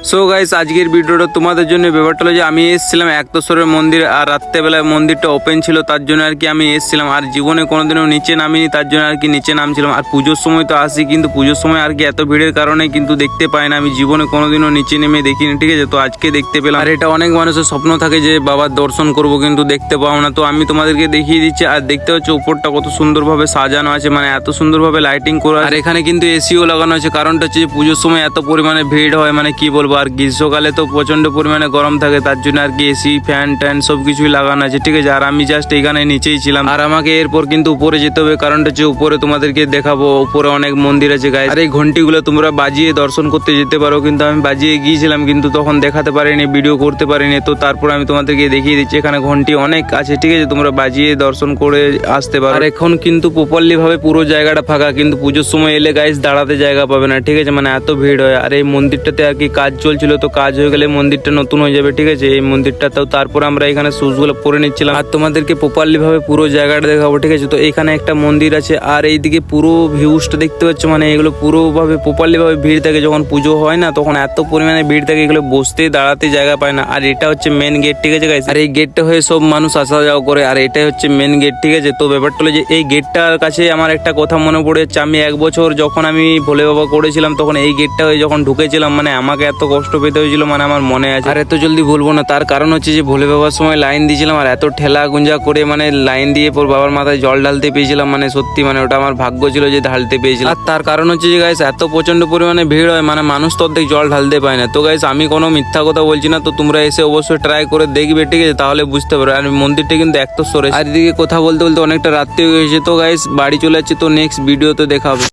So guys, আজকের ভিডিওটা তোমাদের জন্য ব্যাপারটা হলো যে আমি এসেছিলাম একতসরের মন্দির, আর রাত্রেবেলায় মন্দিরটা ওপেন ছিল, তার জন্য আর কি আমি এসেছিলাম। আর জীবনে কোনোদিনও নিচে নামিনি, তার জন্য আর কি নিচে নামছিলাম। আর পুজোর সময় তো আসি, কিন্তু পুজোর সময় আর কি এত ভিড়ের কারণে কিন্তু দেখতে পাই না। আমি জীবনে কোনোদিনও নিচে নেমে দেখিনি, ঠিক আছে। তো আজকে দেখতে পেলাম। আর এটা অনেক মানুষের স্বপ্ন থাকে যে বাবার দর্শন করব, কিন্তু দেখতে পাও না। তো আমি তোমাদেরকে দেখিয়ে দিচ্ছি। আর দেখতে হচ্ছে উপরটা কত সুন্দরভাবে সাজানো আছে, মানে এত সুন্দরভাবে লাইটিং করা। আর এখানে কিন্তু এসিও লাগানো আছে। কারণটা হচ্ছে যে পুজোর সময় এত পরিমাণে ভিড় হয়, মানে কি বলবো। আর গ্রীষ্মকালে তো প্রচন্ড পরিমাণে গরম থাকে, তার জন্য আর কি এসি ফ্যান ট্যান সবকিছুই লাগানো আছে, ঠিক আছে। আর আমি জাস্ট এখানে নিচেই ছিলাম। আর আমাকে এরপর কিন্তু উপরে যেতে হবে, কারণটা হচ্ছে উপরে তোমাদেরকে দেখাবো। উপরে অনেক মন্দির আছে গাইস। আর এই ঘন্টিগুলো তোমরা বাজিয়ে দর্শন করতে যেতে পারো, কিন্তু আমি বাজিয়ে গিয়েছিলাম, কিন্তু তখন দেখাতে পারিনি, ভিডিও করতে পারিনি। তো তারপর আমি তোমাদেরকে দেখিয়ে দিচ্ছি, এখানে ঘন্টি অনেক আছে, ঠিক আছে। তোমরা বাজিয়ে দর্শন করে আসতে পারো। আর এখন কিন্তু প্রপারলি ভাবে পুরো জায়গাটা ফাঁকা, কিন্তু পুজোর সময় এলে গাইস দাঁড়াতে জায়গা পাবে না, ঠিক আছে। মানে এত ভিড় হয়। আর এই মন্দিরটাতে আর কি কাজ চলছিল, তো কাজ হয়ে গেলে মন্দিরটা নতুন হয়ে যাবে, ঠিক আছে। এই মন্দিরটাতেও তারপর আমরা এখানে শুজগুলো পরে নিচ্ছিলাম, আর তোমাদেরকে প্রপারলি ভাবে পুরো জায়গাটা দেখাবো, ঠিক আছে। তো এখানে একটা মন্দির আছে, আর এইদিকে পুরো ভিউজটা দেখতে পাচ্ছ, মানে এগুলো পুরো ভাবে প্রপারলি ভাবে ভিড় থাকে। যখন পুজো হয় না, তখন এত পরিমাণে ভিড় থাকে, এগুলো বসতে দাঁড়াতে জায়গা পায় না। আর এটা হচ্ছে মেন গেট, ঠিক আছে গাইস। আর এই গেটটা হয়ে সব মানুষ আসা যাওয়া করে, আর এটাই হচ্ছে মেন গেট, ঠিক আছে। তো ব্যাপারটা হলো যে এই গেটটার কাছে আমার একটা কথা মনে পড়ে যাচ্ছে। আমি এক বছর যখন আমি ভোলে বাবা করেছিলাম, তখন এই গেটটা হয়ে যখন ঢুকেছিলাম, মানে আমাকে এত কষ্ট পেতে হয়েছিল, মানে আমার মনে আছে। আর এত জলদি বলবো না, তার কারণ হচ্ছে যে ভোলে বাবার সময় লাইন দিয়েছিলাম, আর এত ঠেলা গুঞ্জা করে মানে লাইন দিয়ে পর বাবার মাথায় জল ঢালতে পেয়েছিলাম। মানে সত্যি, মানে ওটা আমার ভাগ্য ছিল যে ঢালতে পেয়েছিলাম। আর তার কারণ হচ্ছে যে গাইস এত প্রচন্ড পরিমাণে ভিড় হয়, মানে মানুষ তো অর্ধেক জল ঢালতে পায় না। তো গাইস আমি কোনো মিথ্যা কথা বলছি না, তো তোমরা এসে অবশ্যই ট্রাই করে দেখবে, ঠিক আছে, তাহলে বুঝতে পারবে। আর মন্দিরটা কিন্তু একতসরে। আর এদিকে কথা বলতে বলতে অনেকটা রাত্রি হয়ে গেছে। তো গাইস বাড়ি চলে যাচ্ছে, তো নেক্সট ভিডিওতে দেখা হবে।